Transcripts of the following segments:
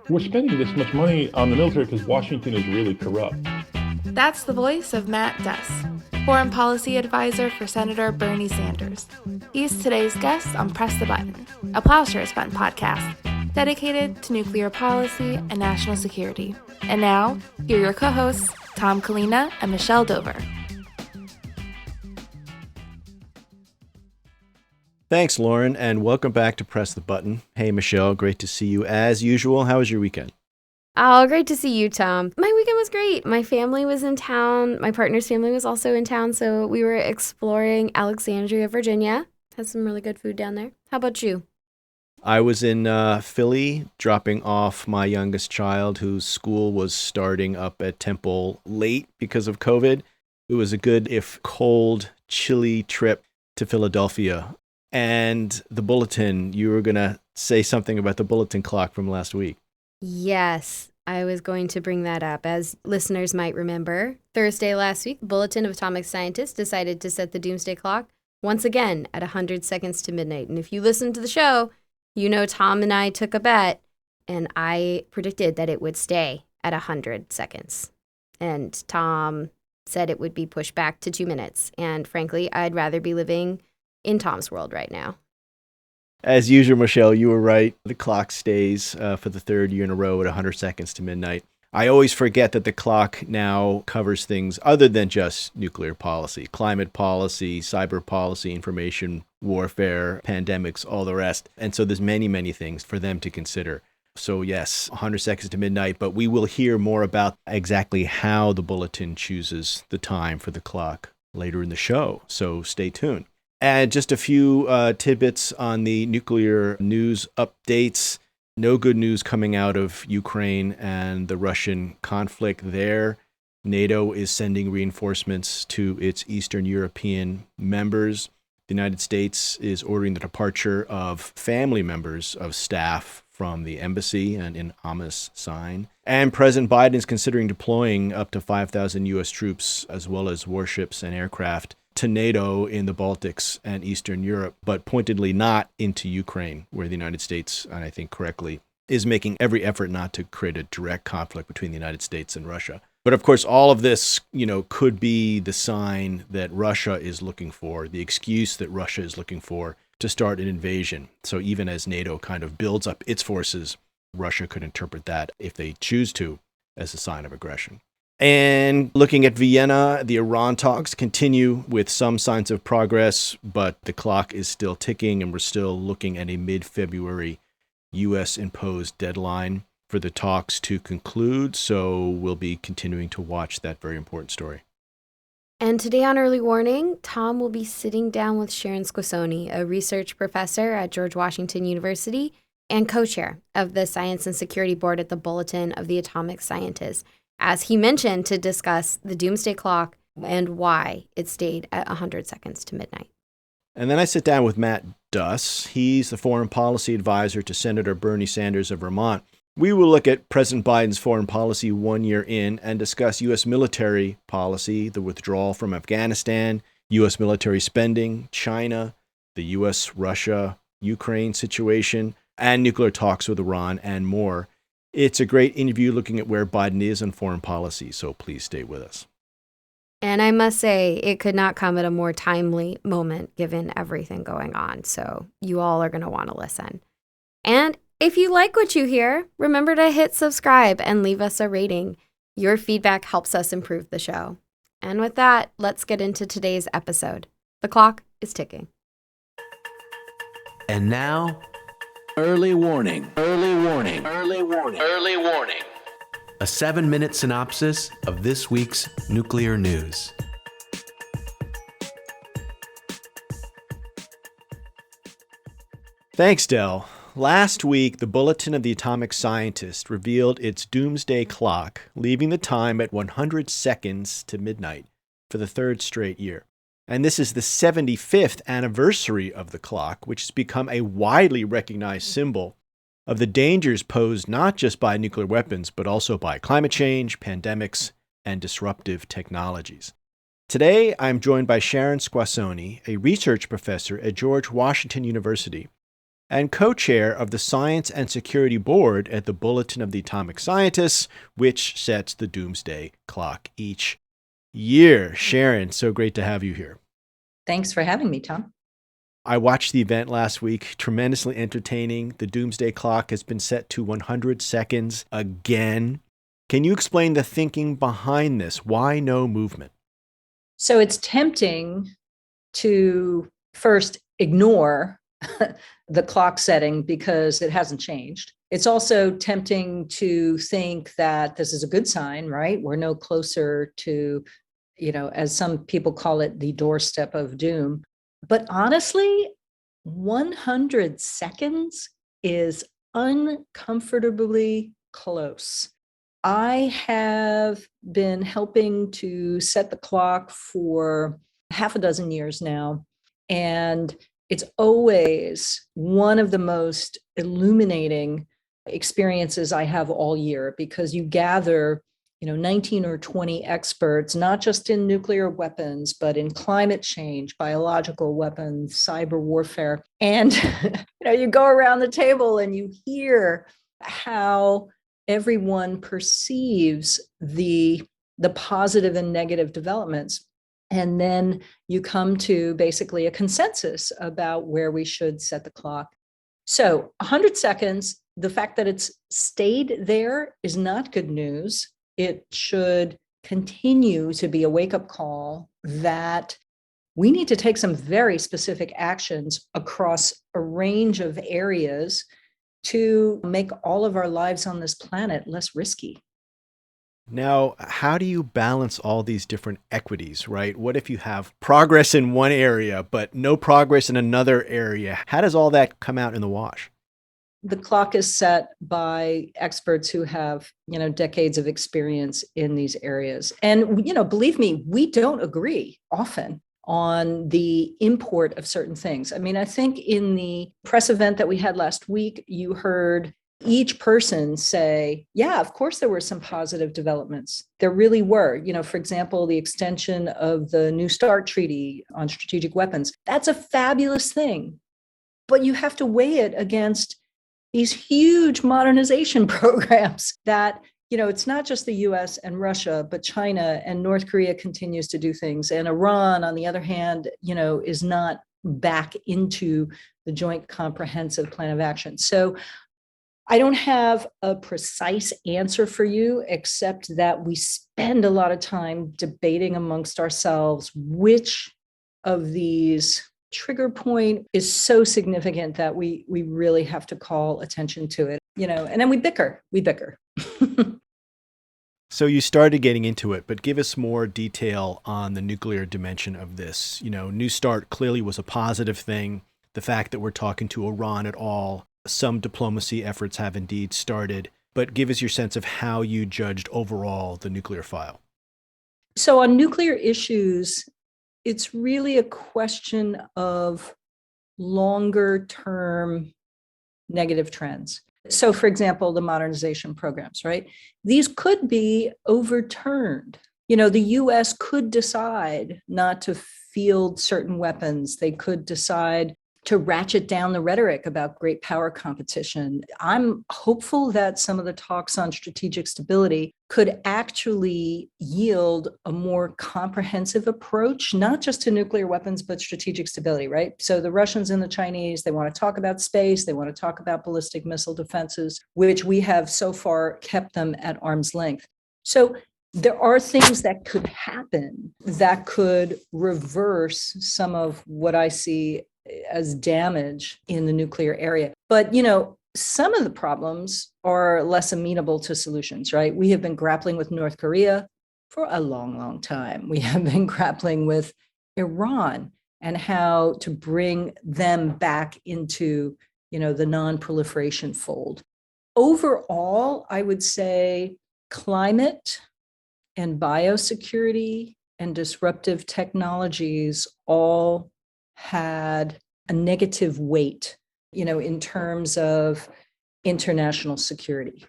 We're spending this much money on the military because Washington is really corrupt. That's the voice of Matt Duss, Foreign Policy Advisor for Senator Bernie Sanders. He's today's guest on Press the Button, a Plowshares Fund podcast dedicated to nuclear policy and national security. And now, here are your co-hosts, Tom Collina and Michelle Dover. Thanks, Lauren, and welcome back to Press the Button. Hey, Michelle, great to see you as usual. How was your weekend? Oh, great to see you, Tom. My weekend was great. My family was in town. My partner's family was also in town, so we were exploring Alexandria, Virginia. Has some really good food down there. How about you? I was in Philly dropping off my youngest child whose school was starting up at Temple late because of COVID. It was a good, if cold, chilly trip to Philadelphia. And the Bulletin, you were going to say something about the Bulletin clock from last week. Yes, I was going to bring that up. As listeners might remember, Thursday last week, the Bulletin of Atomic Scientists decided to set the Doomsday clock once again at 100 seconds to midnight. And if you listen to the show, you know Tom and I took a bet, and I predicted that it would stay at 100 seconds. And Tom said it would be pushed back to 2 minutes. And frankly, I'd rather be living in Tom's world right now. As usual, Michelle, you were right. The clock stays for the third year in a row at 100 seconds to midnight. I always forget that the clock now covers things other than just nuclear policy, climate policy, cyber policy, information warfare, pandemics, all the rest. And so there's many, many things for them to consider. So yes, 100 seconds to midnight, but we will hear more about exactly how the Bulletin chooses the time for the clock later in the show. So stay tuned. And just a few tidbits on the nuclear news updates. No good news coming out of Ukraine and the Russian conflict there. NATO is sending reinforcements to its Eastern European members. The United States is ordering the departure of family members of staff from the embassy and in Amos sign. And President Biden is considering deploying up to 5,000 U.S. troops as well as warships and aircraft to NATO in the Baltics and Eastern Europe, but pointedly not into Ukraine, where the United States, and I think correctly, is making every effort not to create a direct conflict between the United States and Russia. But of course, all of this, could be the sign that Russia is looking for, the excuse that Russia is looking for to start an invasion. So even as NATO kind of builds up its forces, Russia could interpret that, if they choose to, as a sign of aggression. And looking at Vienna, the Iran talks continue with some signs of progress, but the clock is still ticking, and we're still looking at a mid-February U.S.-imposed deadline for the talks to conclude. So we'll be continuing to watch that very important story. And today on Early Warning, Tom will be sitting down with Sharon Squassoni, a research professor at George Washington University and co-chair of the Science and Security Board at the Bulletin of the Atomic Scientists, as he mentioned, to discuss the Doomsday clock and why it stayed at 100 seconds to midnight. And then I sit down with Matt Duss. He's the foreign policy advisor to Senator Bernie Sanders of Vermont. We will look at President Biden's foreign policy 1 year in and discuss U.S. military policy, the withdrawal from Afghanistan, U.S. military spending, China, the U.S., Russia, Ukraine situation, and nuclear talks with Iran, and more. It's a great interview looking at where Biden is in foreign policy, so please stay with us. And I must say, it could not come at a more timely moment given everything going on, so you all are going to want to listen. And if you like what you hear, remember to hit subscribe and leave us a rating. Your feedback helps us improve the show. And with that, let's get into today's episode. The clock is ticking. And now, early warning, early warning, early warning, early warning. A 7-minute synopsis of this week's nuclear news. Thanks, Del. Last week, the Bulletin of the Atomic Scientist revealed its doomsday clock, leaving the time at 100 seconds to midnight for the third straight year. And this is the 75th anniversary of the clock, which has become a widely recognized symbol of the dangers posed not just by nuclear weapons, but also by climate change, pandemics, and disruptive technologies. Today, I'm joined by Sharon Squassoni, a research professor at George Washington University, and co-chair of the Science and Security Board at the Bulletin of the Atomic Scientists, which sets the Doomsday Clock each year. Sharon, so great to have you here. Thanks for having me, Tom. I watched the event last week, tremendously entertaining. The Doomsday Clock has been set to 100 seconds again. Can you explain the thinking behind this? Why no movement? So it's tempting to first ignore the clock setting because it hasn't changed. It's also tempting to think that this is a good sign, right? We're no closer to, as some people call it, the doorstep of doom. But honestly, 100 seconds is uncomfortably close. I have been helping to set the clock for half a dozen years now, and it's always one of the most illuminating experiences I have all year because you gather 19 or 20 experts, not just in nuclear weapons, but in climate change, biological weapons, cyber warfare. And, you go around the table and you hear how everyone perceives the positive and negative developments. And then you come to basically a consensus about where we should set the clock. So 100 seconds, the fact that it's stayed there is not good news. It should continue to be a wake-up call that we need to take some very specific actions across a range of areas to make all of our lives on this planet less risky. Now, how do you balance all these different equities, right? What if you have progress in one area, but no progress in another area? How does all that come out in the wash? The clock is set by experts who have, decades of experience in these areas. And, believe me, we don't agree often on the import of certain things. I mean, I think in the press event that we had last week, you heard each person say, yeah, of course, there were some positive developments. There really were. For example, the extension of the New START treaty on strategic weapons. That's a fabulous thing. But you have to weigh it against these huge modernization programs that, it's not just the US and Russia, but China and North Korea continues to do things. And Iran, on the other hand, is not back into the Joint Comprehensive Plan of Action. So I don't have a precise answer for you, except that we spend a lot of time debating amongst ourselves which of these trigger point is so significant that we really have to call attention to it, and then we bicker. So you started getting into it, but give us more detail on the nuclear dimension of this. New START clearly was a positive thing. The fact that we're talking to Iran at all, some diplomacy efforts have indeed started, but give us your sense of how you judged overall the nuclear file. So on nuclear issues, it's really a question of longer term negative trends. So, for example, the modernization programs, right? These could be overturned. The US could decide not to field certain weapons. They could decide to ratchet down the rhetoric about great power competition. I'm hopeful that some of the talks on strategic stability could actually yield a more comprehensive approach, not just to nuclear weapons, but strategic stability, right? So the Russians and the Chinese, they want to talk about space, they want to talk about ballistic missile defenses, which we have so far kept them at arm's length. So there are things that could happen that could reverse some of what I see as damage in the nuclear area. But, some of the problems are less amenable to solutions, right? We have been grappling with North Korea for a long, long time. We have been grappling with Iran and how to bring them back into, the non-proliferation fold. Overall, I would say climate and biosecurity and disruptive technologies all had a negative weight, in terms of international security.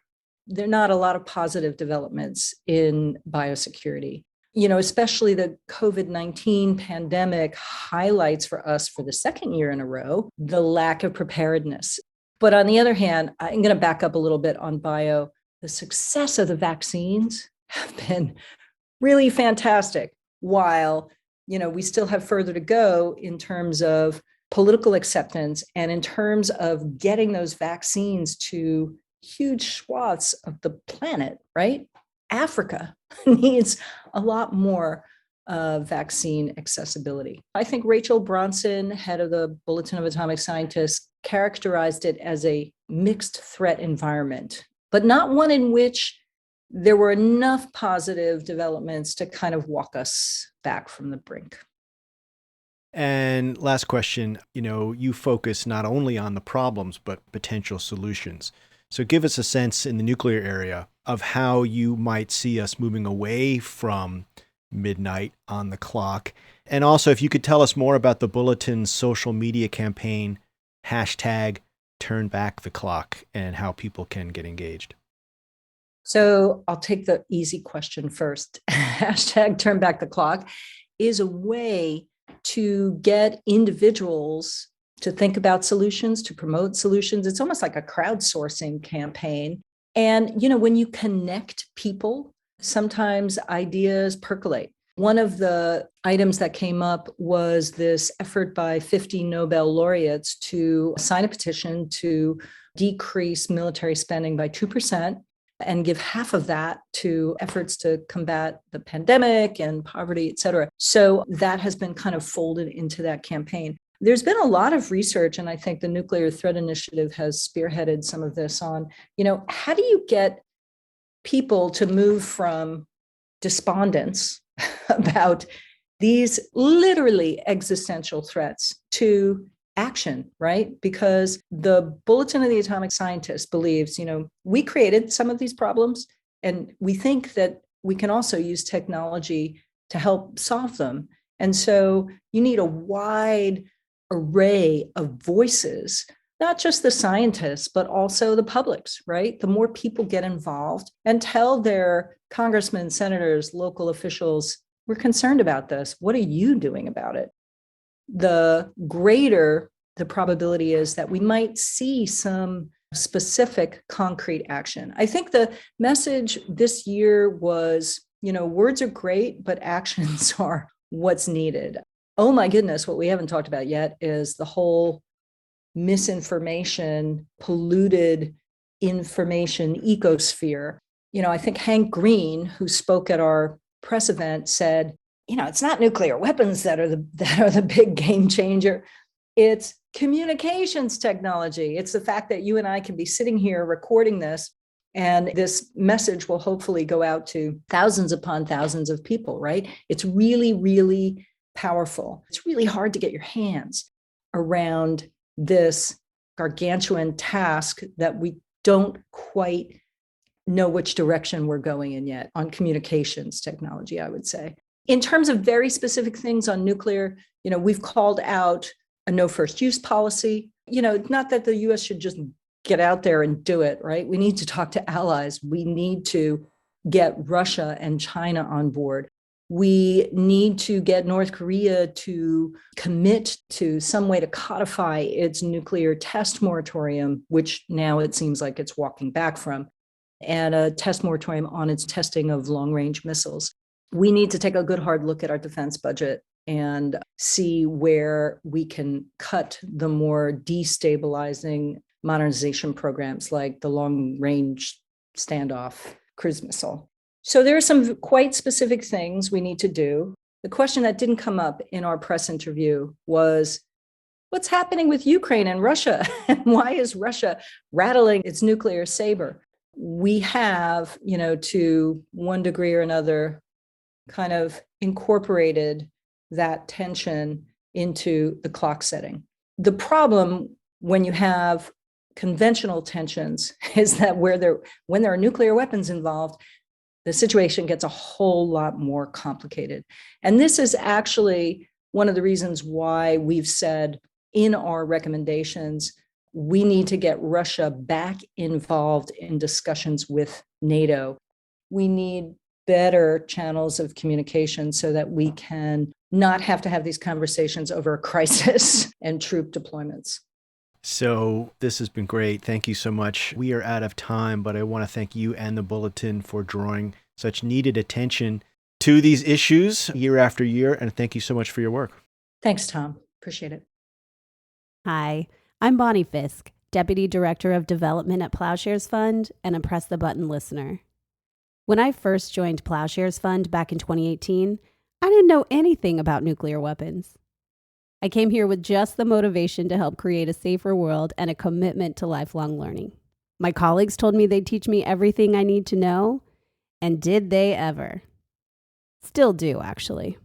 There are not a lot of positive developments in biosecurity. Especially the COVID-19 pandemic highlights for us for the second year in a row, the lack of preparedness. But on the other hand, I'm going to back up a little bit on bio. The success of the vaccines have been really fantastic, while, we still have further to go in terms of political acceptance and in terms of getting those vaccines to huge swaths of the planet, right? Africa needs a lot more vaccine accessibility. I think Rachel Bronson, head of the Bulletin of Atomic Scientists, characterized it as a mixed threat environment, but not one in which there were enough positive developments to kind of walk us back from the brink. And last question, you focus not only on the problems, but potential solutions. So give us a sense in the nuclear area of how you might see us moving away from midnight on the clock. And also, if you could tell us more about the Bulletin's social media campaign, #TurnBackTheClock, and how people can get engaged. So I'll take the easy question first. #TurnBackTheClock is a way to get individuals to think about solutions, to promote solutions. It's almost like a crowdsourcing campaign. And, when you connect people, sometimes ideas percolate. One of the items that came up was this effort by 50 Nobel laureates to sign a petition to decrease military spending by 2% and give half of that to efforts to combat the pandemic and poverty, et cetera. So that has been kind of folded into that campaign. There's been a lot of research, and I think the Nuclear Threat Initiative has spearheaded some of this on, how do you get people to move from despondence about these literally existential threats to action, right? Because the Bulletin of the Atomic Scientist believes, we created some of these problems, and we think that we can also use technology to help solve them. And so you need a wide array of voices, not just the scientists, but also the publics, right? The more people get involved and tell their congressmen, senators, local officials, we're concerned about this. What are you doing about it? The greater the probability is that we might see some specific concrete action. I think the message this year was, words are great, but actions are what's needed. Oh my goodness, what we haven't talked about yet is the whole misinformation, polluted information ecosphere. I think Hank Green, who spoke at our press event, said, it's not nuclear weapons that are the big game changer. It's communications technology. It's the fact that you and I can be sitting here recording this, and this message will hopefully go out to thousands upon thousands of people, right? It's really, really powerful. It's really hard to get your hands around this gargantuan task that we don't quite know which direction we're going in yet on communications technology, I would say. In terms of very specific things on nuclear, we've called out a no first use policy. Not that the US should just get out there and do it, right? We need to talk to allies. We need to get Russia and China on board. We need to get North Korea to commit to some way to codify its nuclear test moratorium, which now it seems like it's walking back from, and a test moratorium on its testing of long-range missiles. We need to take a good hard look at our defense budget and see where we can cut the more destabilizing modernization programs like the long-range standoff cruise missile. So there are some quite specific things we need to do. The question that didn't come up in our press interview was, what's happening with Ukraine and Russia? And why is Russia rattling its nuclear saber? We have, to one degree or another, kind of incorporated that tension into the clock setting. The problem when you have conventional tensions is that when there are nuclear weapons involved, the situation gets a whole lot more complicated. And this is actually one of the reasons why we've said in our recommendations, we need to get Russia back involved in discussions with NATO. We need better channels of communication so that we can not have to have these conversations over a crisis and troop deployments. So this has been great. Thank you so much. We are out of time, but I want to thank you and the Bulletin for drawing such needed attention to these issues year after year. And thank you so much for your work. Thanks, Tom. Appreciate it. Hi, I'm Bonnie Fisk, Deputy Director of Development at Plowshares Fund and a Press the Button listener. When I first joined Plowshares Fund back in 2018, I didn't know anything about nuclear weapons. I came here with just the motivation to help create a safer world and a commitment to lifelong learning. My colleagues told me they'd teach me everything I need to know, and did they ever? Still do, actually.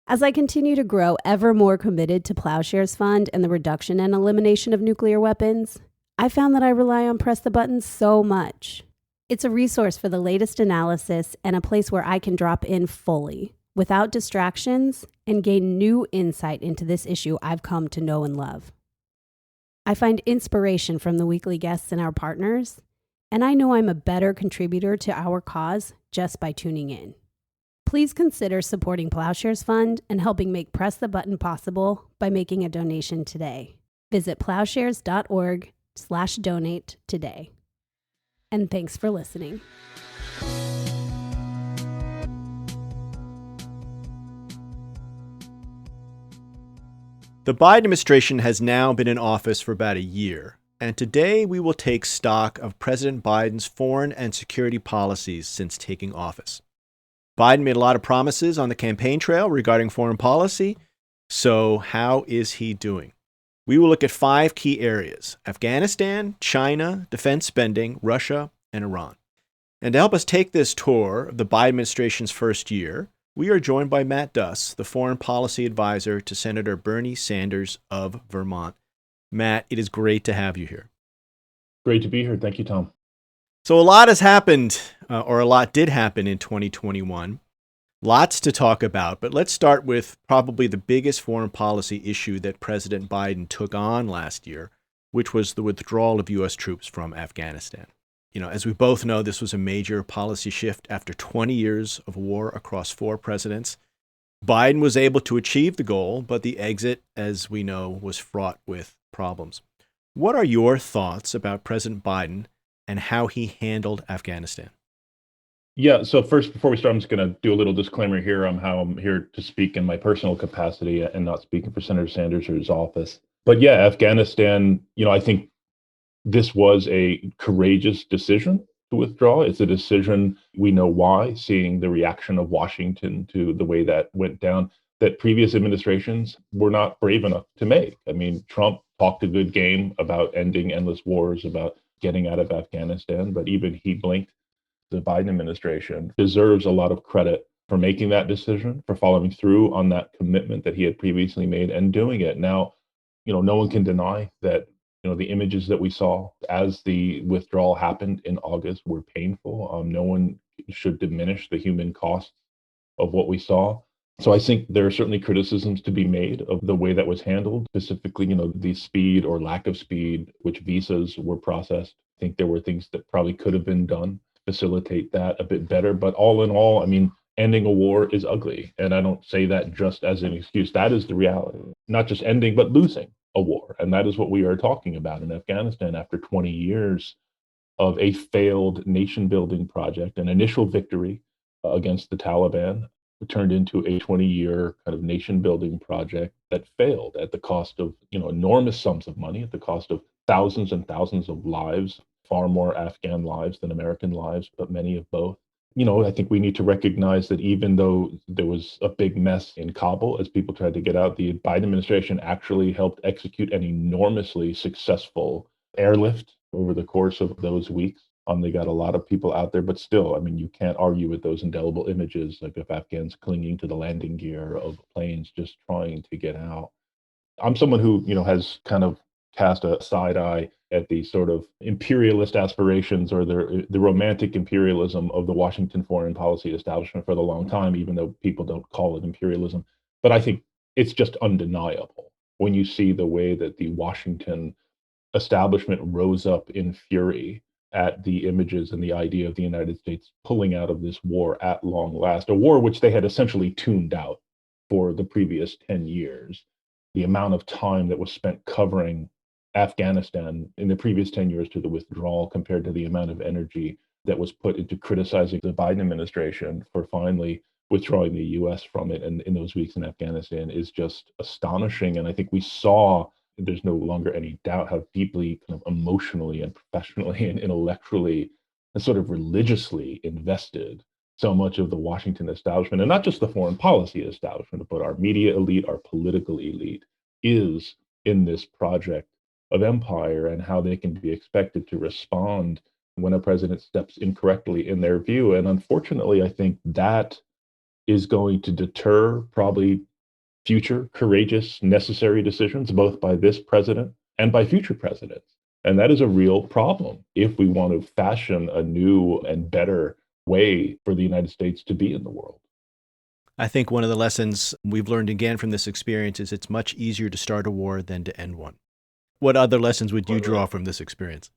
As I continue to grow ever more committed to Plowshares Fund and the reduction and elimination of nuclear weapons, I found that I rely on Press the Button so much. It's a resource for the latest analysis and a place where I can drop in fully, without distractions, and gain new insight into this issue I've come to know and love. I find inspiration from the weekly guests and our partners, and I know I'm a better contributor to our cause just by tuning in. Please consider supporting Plowshares Fund and helping make Press the Button possible by making a donation today. Visit plowshares.org/donate today. And thanks for listening. The Biden administration has now been in office for about a year, and today we will take stock of President Biden's foreign and security policies since taking office. Biden made a lot of promises on the campaign trail regarding foreign policy, so how is he doing? We will look at 5 key areas: Afghanistan, China, defense spending, Russia, and Iran. And to help us take this tour of the Biden administration's first year, we are joined by Matt Duss, the foreign policy advisor to Senator Bernie Sanders of Vermont. Matt, it is great to have you here. Great to be here. Thank you, Tom. So a lot has happened, or a lot did happen in 2021. Lots to talk about, but let's start with probably the biggest foreign policy issue that President Biden took on last year, which was the withdrawal of U.S. troops from Afghanistan. You know, as we both know, this was a major policy shift after 20 years of war across 4 presidents. Biden was able to achieve the goal, but the exit, as we know, was fraught with problems. What are your thoughts about President Biden and how he handled Afghanistan? Yeah, so first, before we start, I'm just going to do a little disclaimer here on how I'm here to speak in my personal capacity and not speaking for Senator Sanders or his office. But yeah, Afghanistan, I think this was a courageous decision to withdraw. It's a decision, we know why, seeing the reaction of Washington to the way that went down, that previous administrations were not brave enough to make. I mean, Trump talked a good game about ending endless wars, about getting out of Afghanistan, but even he blinked. The Biden administration deserves a lot of credit for making that decision, for following through on that commitment that he had previously made and doing it. Now, no one can deny that the images that we saw as the withdrawal happened in August were painful. No one should diminish the human cost of what we saw. So I think there are certainly criticisms to be made of the way that was handled, specifically, the speed or lack of speed, which visas were processed. I think there were things that probably could have been done to facilitate that a bit better. But all in all, I mean, ending a war is ugly. And I don't say that just as an excuse. That is the reality. Not just ending, but losing a war. And that is what we are talking about in Afghanistan after 20 years of a failed nation building project, an initial victory against the Taliban turned into a 20-year kind of nation building project that failed at the cost of enormous sums of money, at the cost of thousands and thousands of lives, far more Afghan lives than American lives, but many of both. I think we need to recognize that even though there was a big mess in Kabul as people tried to get out, the Biden administration actually helped execute an enormously successful airlift over the course of those weeks. They got a lot of people out there, but still, I mean, you can't argue with those indelible images, like of Afghans clinging to the landing gear of planes just trying to get out. I'm someone who, has kind of cast a side eye at the sort of imperialist aspirations or the romantic imperialism of the Washington foreign policy establishment for the long time, even though people don't call it imperialism. But I think it's just undeniable when you see the way that the Washington establishment rose up in fury at the images and the idea of the United States pulling out of this war at long last, a war which they had essentially tuned out for the previous 10 years. The amount of time that was spent covering Afghanistan in the previous 10 years to the withdrawal compared to the amount of energy that was put into criticizing the Biden administration for finally withdrawing the US from it and in those weeks in Afghanistan is just astonishing. And I think we saw, there's no longer any doubt how deeply kind of emotionally and professionally and intellectually and sort of religiously invested so much of the Washington establishment, and not just the foreign policy establishment, but our media elite, our political elite, is in this project of empire, and how they can be expected to respond when a president steps incorrectly in their view. And unfortunately, I think that is going to deter probably future courageous, necessary decisions, both by this president and by future presidents. And that is a real problem if we want to fashion a new and better way for the United States to be in the world. I think one of the lessons we've learned again from this experience is it's much easier to start a war than to end one. What other lessons would you draw from this experience?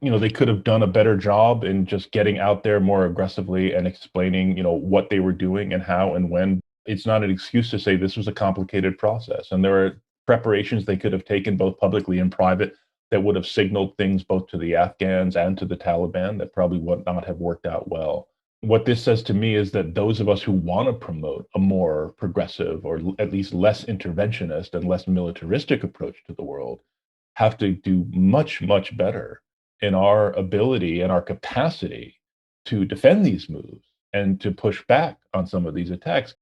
They could have done a better job in just getting out there more aggressively and explaining, what they were doing and how and when. It's not an excuse to say this was a complicated process. And there are preparations they could have taken both publicly and private that would have signaled things both to the Afghans and to the Taliban that probably would not have worked out well. What this says to me is that those of us who want to promote a more progressive or at least less interventionist and less militaristic approach to the world have to do much, much better in our ability and our capacity to defend these moves and to push back on some of these attacks.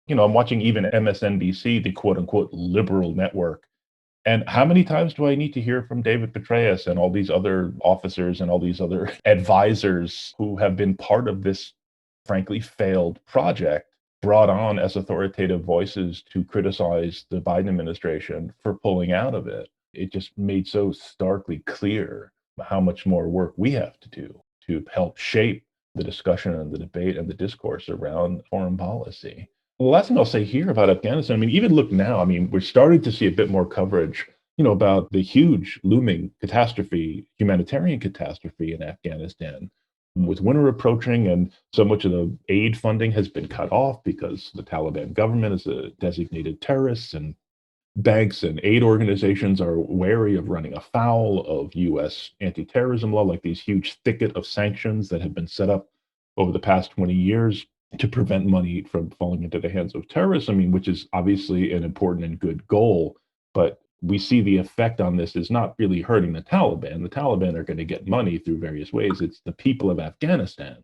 I'm watching even MSNBC, the quote unquote liberal network. And how many times do I need to hear from David Petraeus and all these other officers and all these other advisors who have been part of this, frankly, failed project, brought on as authoritative voices to criticize the Biden administration for pulling out of it? It just made so starkly clear how much more work we have to do to help shape the discussion and the debate and the discourse around foreign policy. The last thing I'll say here about Afghanistan, even look now, we're starting to see a bit more coverage, about the huge looming catastrophe, humanitarian catastrophe in Afghanistan. With winter approaching and so much of the aid funding has been cut off because the Taliban government is a designated terrorist, and banks and aid organizations are wary of running afoul of U.S. anti-terrorism law, like these huge thicket of sanctions that have been set up over the past 20 years to prevent money from falling into the hands of terrorists, which is obviously an important and good goal. But we see the effect on this is not really hurting the Taliban. The Taliban are going to get money through various ways. It's the people of Afghanistan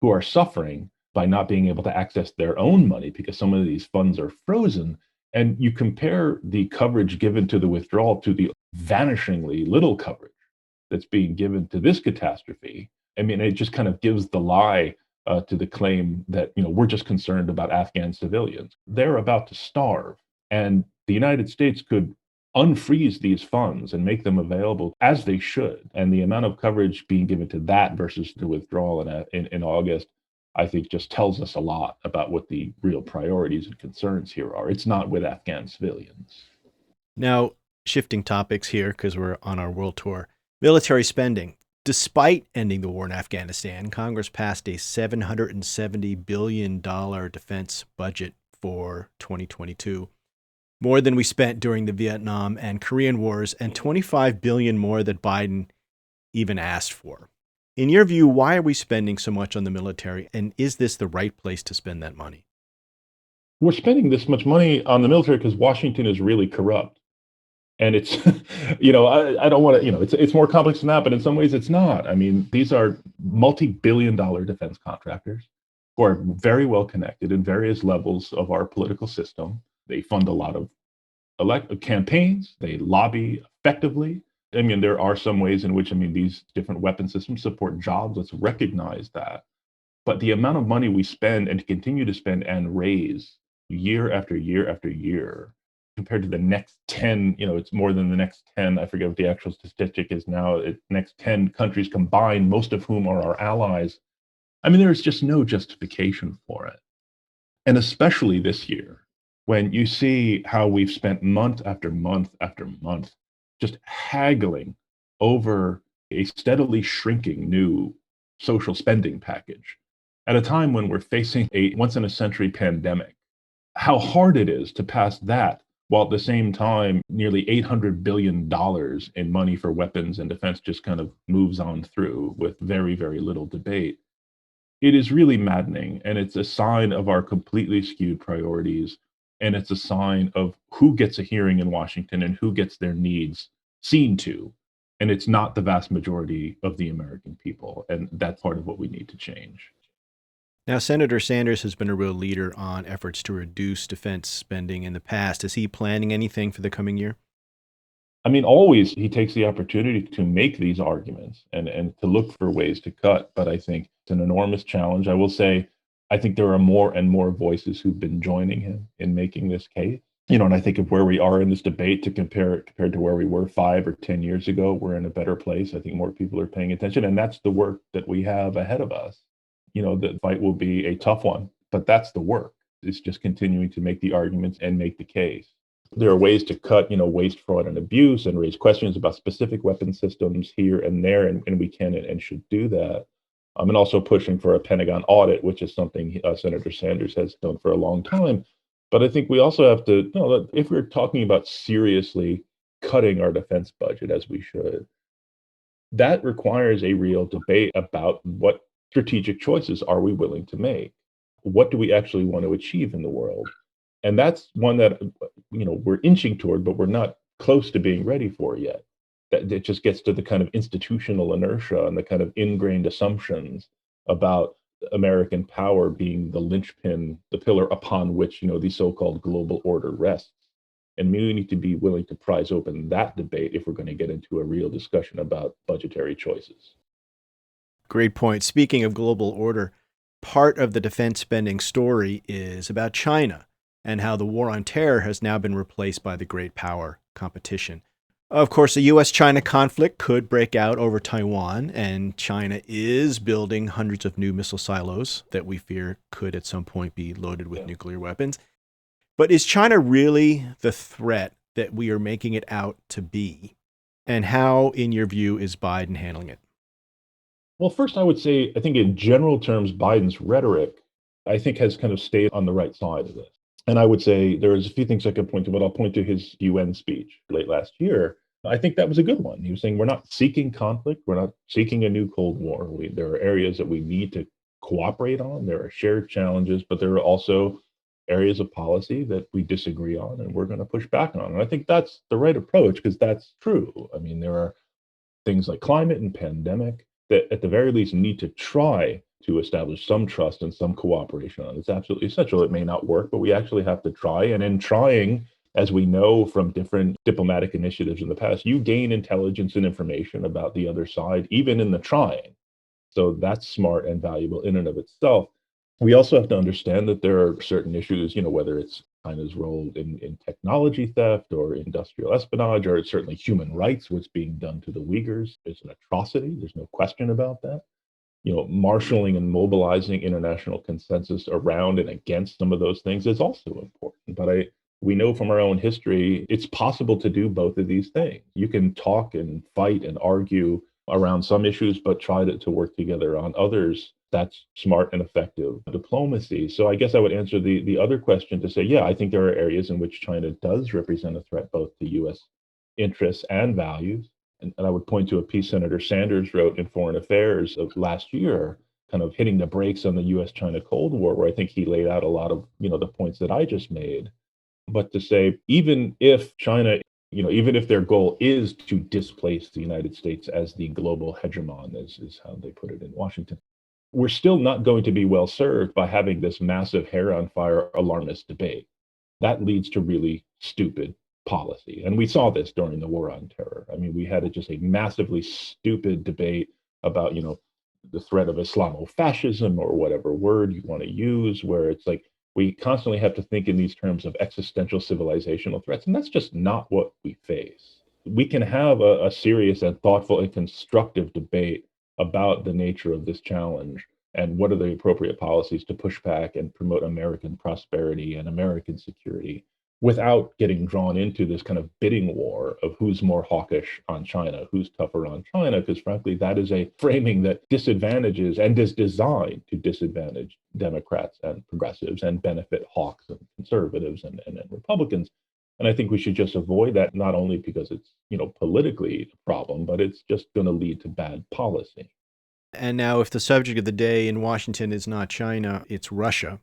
who are suffering by not being able to access their own money because some of these funds are frozen. And you compare the coverage given to the withdrawal to the vanishingly little coverage that's being given to this catastrophe. It just kind of gives the lie to the claim that, we're just concerned about Afghan civilians. They're about to starve. And the United States could unfreeze these funds and make them available as they should. And the amount of coverage being given to that versus the withdrawal in August, I think just tells us a lot about what the real priorities and concerns here are. It's not with Afghan civilians. Now, shifting topics here because we're on our world tour. Military spending. Despite ending the war in Afghanistan, Congress passed a $770 billion defense budget for 2022, more than we spent during the Vietnam and Korean wars, and $25 billion more that Biden even asked for. In your view, why are we spending so much on the military, and is this the right place to spend that money? We're spending this much money on the military because Washington is really corrupt. And it's, I don't want to, it's more complex than that, but in some ways it's not. These are multi-billion-dollar defense contractors who are very well connected in various levels of our political system. They fund a lot of campaigns. They lobby effectively. There are some ways in which, these different weapon systems support jobs. Let's recognize that. But the amount of money we spend and continue to spend and raise year after year after year, compared to the next 10, it's more than the next 10. I forget what the actual statistic is now. Next 10 countries combined, most of whom are our allies. There's just no justification for it. And especially this year, when you see how we've spent month after month after month just haggling over a steadily shrinking new social spending package at a time when we're facing a once in a century pandemic. How hard it is to pass that while at the same time nearly $800 billion in money for weapons and defense just kind of moves on through with very, very little debate. It is really maddening, and it's a sign of our completely skewed priorities, and it's a sign of who gets a hearing in Washington and who gets their needs seen to. And it's not the vast majority of the American people, and that's part of what we need to change. Now, Senator Sanders has been a real leader on efforts to reduce defense spending in the past. Is he planning anything for the coming year? I mean, always he takes the opportunity to make these arguments and to look for ways to cut. But I think it's an enormous challenge. I will say, I think there are more and more voices who've been joining him in making this case. And I think of where we are in this debate compared to where we were 5 or 10 years ago, we're in a better place. I think more people are paying attention, and that's the work that we have ahead of us. The fight will be a tough one, but that's the work. It's just continuing to make the arguments and make the case. There are ways to cut, waste, fraud, and abuse and raise questions about specific weapon systems here and there, and we can and should do that. And also pushing for a Pentagon audit, which is something Senator Sanders has done for a long time. But I think we also have to know that if we're talking about seriously cutting our defense budget, as we should, that requires a real debate about what strategic choices are we willing to make? What do we actually want to achieve in the world? And that's one that, we're inching toward, but we're not close to being ready for yet. That it just gets to the kind of institutional inertia and the kind of ingrained assumptions about American power being the linchpin, the pillar upon which, the so-called global order rests. And we need to be willing to prise open that debate if we're going to get into a real discussion about budgetary choices. Great point. Speaking of global order, part of the defense spending story is about China and how the war on terror has now been replaced by the great power competition. Of course, the U.S.-China conflict could break out over Taiwan, and China is building hundreds of new missile silos that we fear could at some point be loaded with nuclear weapons. But is China really the threat that we are making it out to be? And how, in your view, is Biden handling it? Well, first, I would say, I think in general terms, Biden's rhetoric, I think, has kind of stayed on the right side of this. And I would say there's a few things I could point to, but I'll point to his UN speech late last year. I think that was a good one. He was saying we're not seeking conflict. We're not seeking a new Cold War. There are areas that we need to cooperate on. There are shared challenges, but there are also areas of policy that we disagree on and we're going to push back on. And I think that's the right approach because that's true. I mean, there are things like climate and pandemic that at the very least need to try to establish some trust and some cooperation on. It's absolutely essential. It may not work, but we actually have to try. And in trying, as we know from different diplomatic initiatives in the past, you gain intelligence and information about the other side, even in the trying. So that's smart and valuable in and of itself. We also have to understand that there are certain issues, whether it's China's role in technology theft or industrial espionage, or certainly human rights, what's being done to the Uyghurs is an atrocity. There's no question about that. Marshaling and mobilizing international consensus around and against some of those things is also important. But we know from our own history, it's possible to do both of these things. You can talk and fight and argue around some issues, but try to work together on others. That's smart and effective diplomacy. So I guess I would answer the other question to say, yeah, I think there are areas in which China does represent a threat both to U.S. interests and values. And I would point to a piece Senator Sanders wrote in Foreign Affairs of last year, kind of hitting the brakes on the U.S.-China Cold War, where I think he laid out a lot of, the points that I just made. But to say, even if China, even if their goal is to displace the United States as the global hegemon, is how they put it in Washington, we're still not going to be well served by having this massive hair on fire alarmist debate. That leads to really stupid policy. And we saw this during the war on terror. I mean, we had just a massively stupid debate about, the threat of Islamofascism or whatever word you want to use, where it's like we constantly have to think in these terms of existential civilizational threats. And that's just not what we face. We can have a serious and thoughtful and constructive debate about the nature of this challenge and what are the appropriate policies to push back and promote American prosperity and American security. without getting drawn into this kind of bidding war of who's more hawkish on China, who's tougher on China, because frankly, that is a framing that disadvantages and is designed to disadvantage Democrats and progressives and benefit hawks and conservatives and Republicans. And I think we should just avoid that, not only because it's, politically a problem, but it's just going to lead to bad policy. And now, if the subject of the day in Washington is not China, it's Russia.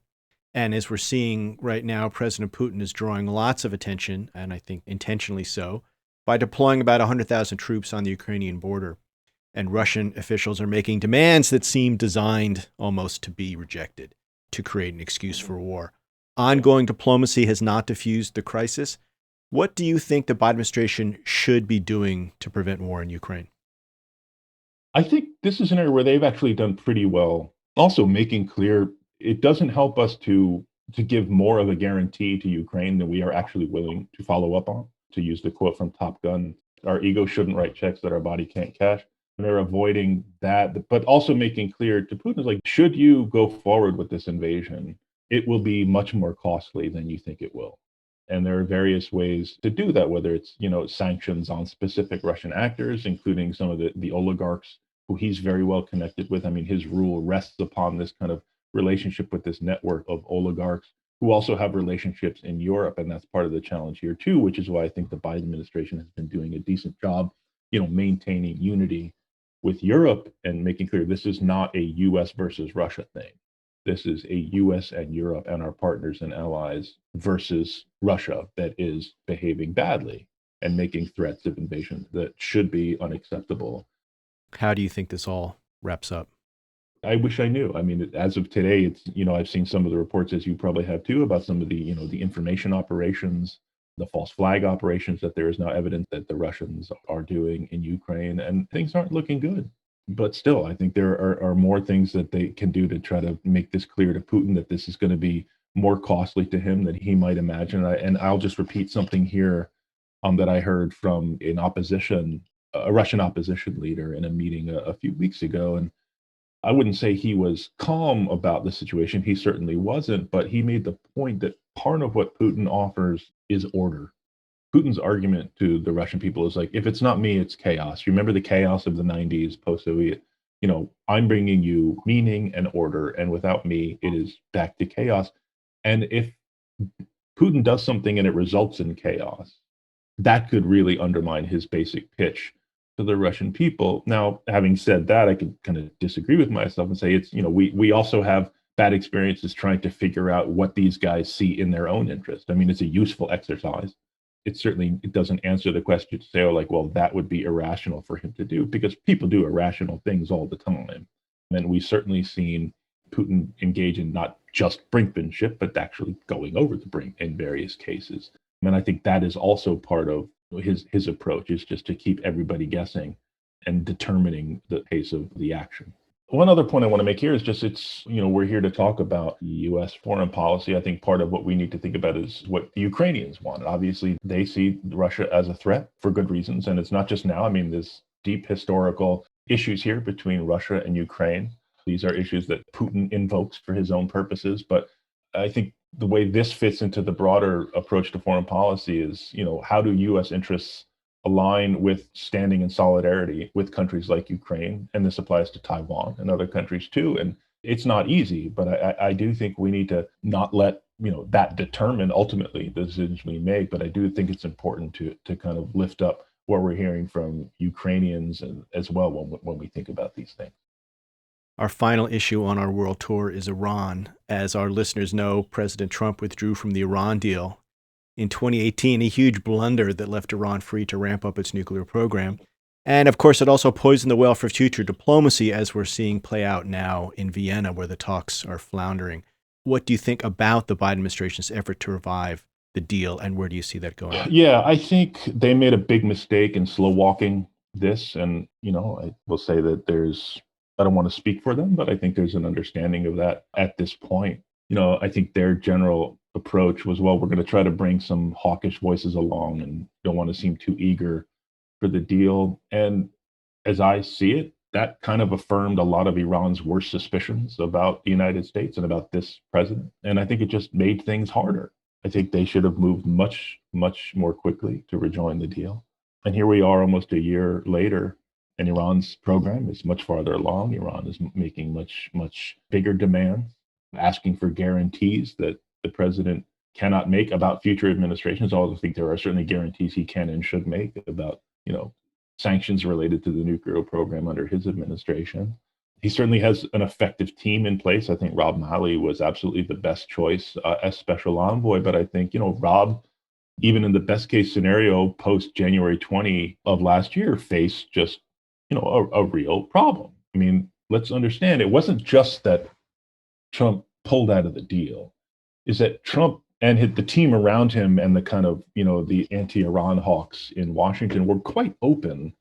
And as we're seeing right now, President Putin is drawing lots of attention, and I think intentionally so, by deploying about 100,000 troops on the Ukrainian border. And Russian officials are making demands that seem designed almost to be rejected, to create an excuse for war. Ongoing diplomacy has not diffused the crisis. What do you think the Biden administration should be doing to prevent war in Ukraine? I think this is an area where they've actually done pretty well. Also making clear it doesn't help us to give more of a guarantee to Ukraine than we are actually willing to follow up on. To use the quote from Top Gun, our ego shouldn't write checks that our body can't cash. And they're avoiding that, but also making clear to Putin is like, should you go forward with this invasion, it will be much more costly than you think it will. And there are various ways to do that, whether it's, sanctions on specific Russian actors, including some of the oligarchs who he's very well connected with. I mean, his rule rests upon this kind of relationship with this network of oligarchs who also have relationships in Europe. And that's part of the challenge here too, which is why I think the Biden administration has been doing a decent job, maintaining unity with Europe and making clear this is not a US versus Russia thing. This is a US and Europe and our partners and allies versus Russia that is behaving badly and making threats of invasion that should be unacceptable. How do you think this all wraps up? I wish I knew. I mean, as of today, it's, I've seen some of the reports, as you probably have too, about some of the, the information operations, the false flag operations that there is now evidence that the Russians are doing in Ukraine, and things aren't looking good. But still, I think there are more things that they can do to try to make this clear to Putin that this is going to be more costly to him than he might imagine. And I'll just repeat something here that I heard from a Russian opposition leader in a meeting a few weeks ago. And I wouldn't say he was calm about the situation. He certainly wasn't, but he made the point that part of what Putin offers is order. Putin's argument to the Russian people is like, if it's not me, it's chaos. You remember the chaos of the 90s, post-Soviet, I'm bringing you meaning and order, and without me, it is back to chaos. And if Putin does something and it results in chaos, that could really undermine his basic pitch to the Russian people. Now, having said that, I could kind of disagree with myself and say it's, we also have bad experiences trying to figure out what these guys see in their own interest. I mean, it's a useful exercise. It doesn't answer the question to say, well, that would be irrational for him to do, because people do irrational things all the time. And we've certainly seen Putin engage in not just brinkmanship, but actually going over the brink in various cases. And I think that is also part of his approach, is just to keep everybody guessing and determining the pace of the action. One other point I want to make here is just we're here to talk about U.S. foreign policy. I think part of what we need to think about is what the Ukrainians want. Obviously, they see Russia as a threat for good reasons. And it's not just now. I mean, there's deep historical issues here between Russia and Ukraine. These are issues that Putin invokes for his own purposes. But I think the way this fits into the broader approach to foreign policy is, how do U.S. interests align with standing in solidarity with countries like Ukraine? And this applies to Taiwan and other countries too. And it's not easy, but I do think we need to not let that determine ultimately the decisions we make. But I do think it's important to kind of lift up what we're hearing from Ukrainians and as well when we think about these things. Our final issue on our world tour is Iran. As our listeners know, President Trump withdrew from the Iran deal in 2018, a huge blunder that left Iran free to ramp up its nuclear program. And of course, it also poisoned the well for future diplomacy, as we're seeing play out now in Vienna, where the talks are floundering. What do you think about the Biden administration's effort to revive the deal, and where do you see that going? Yeah, I think they made a big mistake in slow walking this. And, I will say that I don't want to speak for them, but I think there's an understanding of that at this point. I think their general approach was, well, we're going to try to bring some hawkish voices along and don't want to seem too eager for the deal. And as I see it, that kind of affirmed a lot of Iran's worst suspicions about the United States and about this president. And I think it just made things harder. I think they should have moved much, much more quickly to rejoin the deal. And here we are almost a year later, and Iran's program is much farther along. Iran is making much, much bigger demands, asking for guarantees that the president cannot make about future administrations. Although I think there are certainly guarantees he can and should make about, sanctions related to the nuclear program under his administration. He certainly has an effective team in place. I think Rob Malley was absolutely the best choice as special envoy. But I think, Rob, even in the best case scenario, post January 20 of last year, faced just, a real problem. I mean, let's understand, it wasn't just that Trump pulled out of the deal, is that Trump and the team around him and the kind of, the anti-Iran hawks in Washington were quite open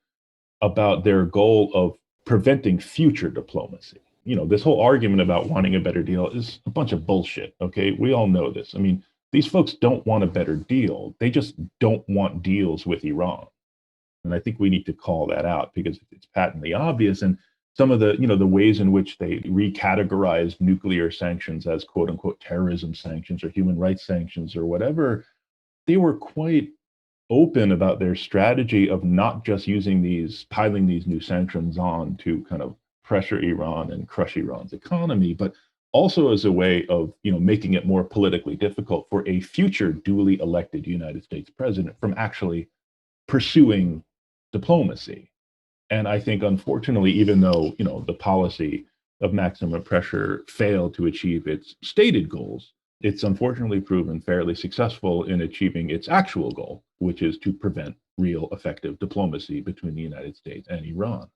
about their goal of preventing future diplomacy. This whole argument about wanting a better deal is a bunch of bullshit, okay? We all know this. I mean, these folks don't want a better deal. They just don't want deals with Iran. And I think we need to call that out because it's patently obvious. And some of the, the ways in which they recategorized nuclear sanctions as quote unquote terrorism sanctions or human rights sanctions or whatever, they were quite open about their strategy of not just piling these new sanctions on to kind of pressure Iran and crush Iran's economy, but also as a way of, making it more politically difficult for a future duly elected United States president from actually pursuing diplomacy. And I think, unfortunately, even though, the policy of maximum pressure failed to achieve its stated goals, it's unfortunately proven fairly successful in achieving its actual goal, which is to prevent real effective diplomacy between the United States and Iran.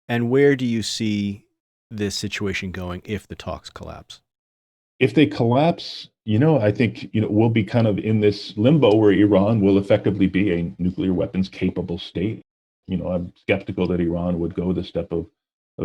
And where do you see this situation going if the talks collapse? If they collapse, I think, we'll be kind of in this limbo where Iran will effectively be a nuclear weapons capable state. I'm skeptical that Iran would go the step of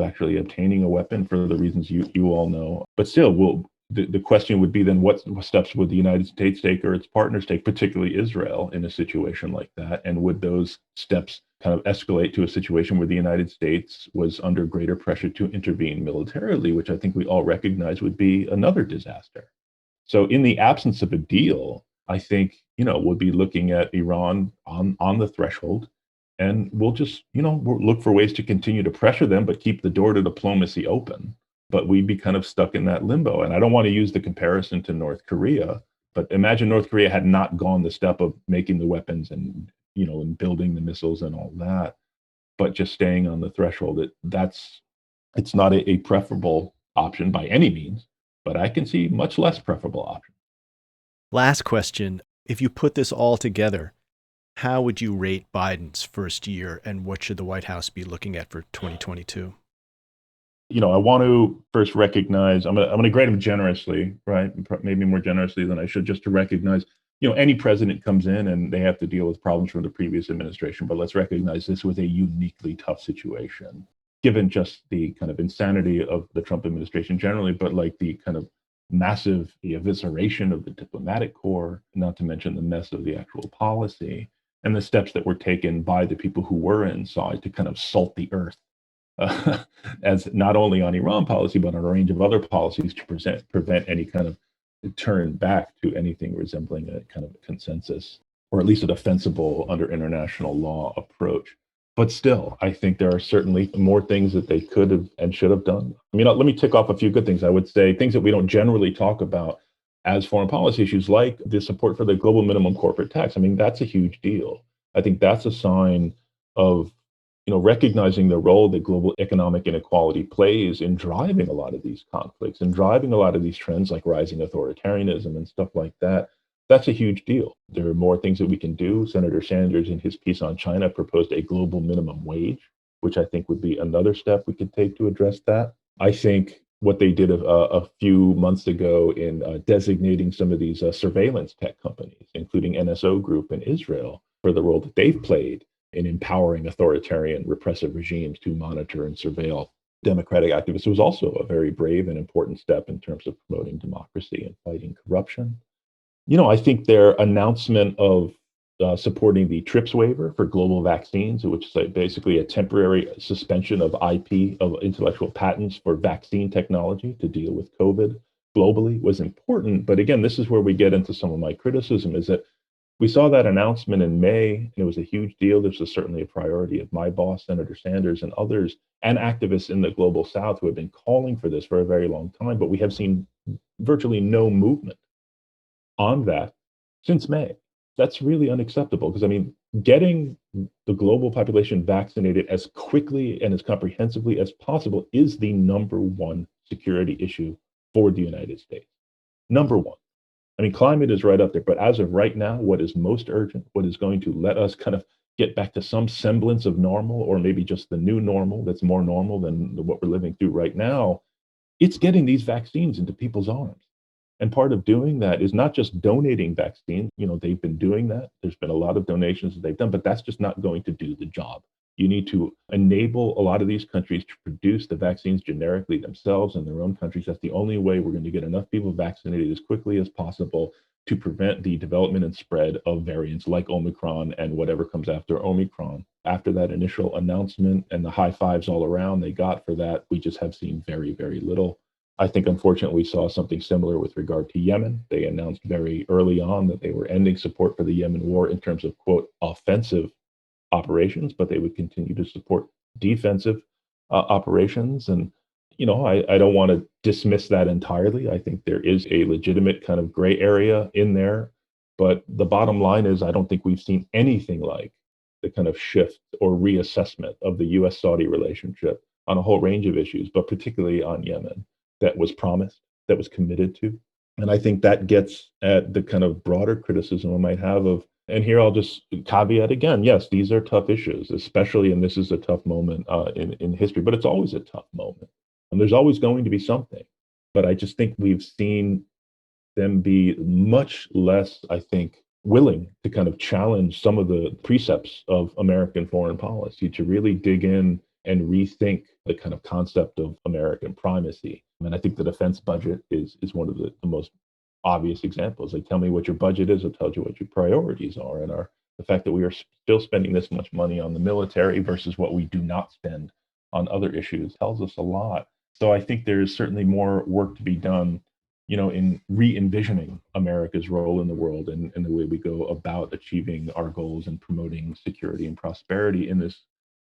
actually obtaining a weapon for the reasons you all know. But still, the question would be then what steps would the United States take or its partners take, particularly Israel, in a situation like that? And would those steps kind of escalate to a situation where the United States was under greater pressure to intervene militarily, which I think we all recognize would be another disaster? So in the absence of a deal, I think, we'll be looking at Iran on the threshold. And we'll just, we'll look for ways to continue to pressure them, but keep the door to diplomacy open. But we'd be kind of stuck in that limbo. And I don't want to use the comparison to North Korea, but imagine North Korea had not gone the step of making the weapons and, and building the missiles and all that, but just staying on the threshold. It's not a preferable option by any means, but I can see much less preferable options. Last question. If you put this all together, how would you rate Biden's first year, and what should the White House be looking at for 2022? I want to first recognize, I'm going to grade him generously, right? Maybe more generously than I should, just to recognize, any president comes in and they have to deal with problems from the previous administration, but let's recognize this was a uniquely tough situation, given just the kind of insanity of the Trump administration generally, but like the kind of massive evisceration of the diplomatic corps, not to mention the mess of the actual policy. And the steps that were taken by the people who were inside to kind of salt the earth, as not only on Iran policy, but on a range of other policies to prevent any kind of turn back to anything resembling a kind of consensus, or at least a defensible under international law approach. But still, I think there are certainly more things that they could have and should have done. I mean, let me tick off a few good things. I would say things that we don't generally talk about as foreign policy issues, like the support for the global minimum corporate tax. I mean, that's a huge deal. I think that's a sign of, recognizing the role that global economic inequality plays in driving a lot of these conflicts and driving a lot of these trends like rising authoritarianism and stuff like that. That's a huge deal. There are more things that we can do. Senator Sanders, in his piece on China, proposed a global minimum wage, which I think would be another step we could take to address that. I think what they did a few months ago in designating some of these surveillance tech companies, including NSO Group in Israel, for the role that they've played in empowering authoritarian repressive regimes to monitor and surveil democratic activists, was also a very brave and important step in terms of promoting democracy and fighting corruption. I think their announcement of supporting the TRIPS waiver for global vaccines, which is basically a temporary suspension of IP, of intellectual patents for vaccine technology to deal with COVID, globally was important. But again, this is where we get into some of my criticism, is that we saw that announcement in May, and it was a huge deal. This was certainly a priority of my boss, Senator Sanders, and others, and activists in the global South who have been calling for this for a very long time. But we have seen virtually no movement on that since May. That's really unacceptable, because, I mean, getting the global population vaccinated as quickly and as comprehensively as possible is the number one security issue for the United States. Number one. I mean, climate is right up there, but as of right now, what is most urgent, what is going to let us kind of get back to some semblance of normal, or maybe just the new normal that's more normal than what we're living through right now, it's getting these vaccines into people's arms. And part of doing that is not just donating vaccines. You know, they've been doing that. There's been a lot of donations that they've done, but that's just not going to do the job. You need to enable a lot of these countries to produce the vaccines generically themselves in their own countries. That's the only way we're going to get enough people vaccinated as quickly as possible to prevent the development and spread of variants like Omicron and whatever comes after Omicron. After that initial announcement and the high fives all around they got for that, we just have seen very, very little. I think, unfortunately, we saw something similar with regard to Yemen. They announced very early on that they were ending support for the Yemen war in terms of, quote, offensive operations, but they would continue to support defensive operations. And, you know, I don't want to dismiss that entirely. I think there is a legitimate kind of gray area in there. But the bottom line is, I don't think we've seen anything like the kind of shift or reassessment of the U.S.-Saudi relationship on a whole range of issues, but particularly on Yemen, that was promised, that was committed to. And I think that gets at the kind of broader criticism I might have of, and here I'll just caveat again, yes, these are tough issues, especially, and this is a tough moment in history, but it's always a tough moment. And there's always going to be something. But I just think we've seen them be much less, I think, willing to kind of challenge some of the precepts of American foreign policy, to really dig in and rethink the kind of concept of American primacy. And I think the defense budget is one of the most obvious examples. Like, tell me what your budget is, it tells you what your priorities are. And the fact that we are still spending this much money on the military versus what we do not spend on other issues tells us a lot. So I think there is certainly more work to be done, you know, in re-envisioning America's role in the world and the way we go about achieving our goals and promoting security and prosperity in this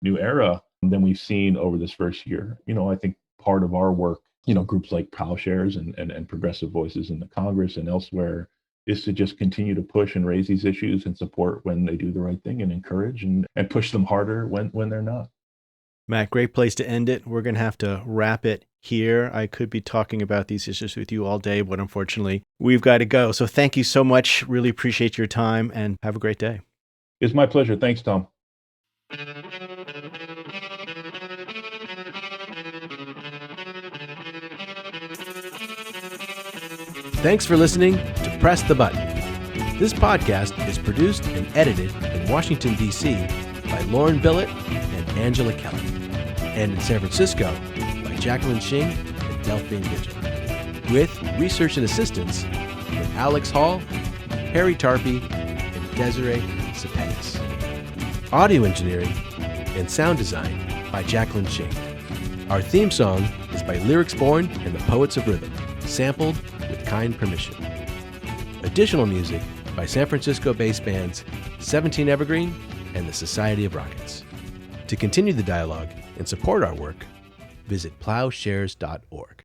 new era than we've seen over this first year. You know, I think part of our work, you know, groups like Plowshares and progressive voices in the Congress and elsewhere, is to just continue to push and raise these issues and support when they do the right thing, and encourage and push them harder when they're not. Matt, great place to end it. We're going to have to wrap it here. I could be talking about these issues with you all day, but unfortunately, we've got to go. So thank you so much. Really appreciate your time, and have a great day. It's my pleasure. Thanks, Tom. Thanks for listening to Press the Button. This podcast is produced and edited in Washington, D.C. by Lauren Billett and Angela Kelly, and in San Francisco by Jacqueline Shing and Delphine Vigil, with research and assistance from Alex Hall, Harry Tarpey, and Desiree Cepetis. Audio engineering and sound design by Jacqueline Shing. Our theme song is by Lyrics Born and the Poets of Rhythm, sampled with kind permission. Additional music by San Francisco-based bands 17 Evergreen and the Society of Rockets. To continue the dialogue and support our work, visit plowshares.org.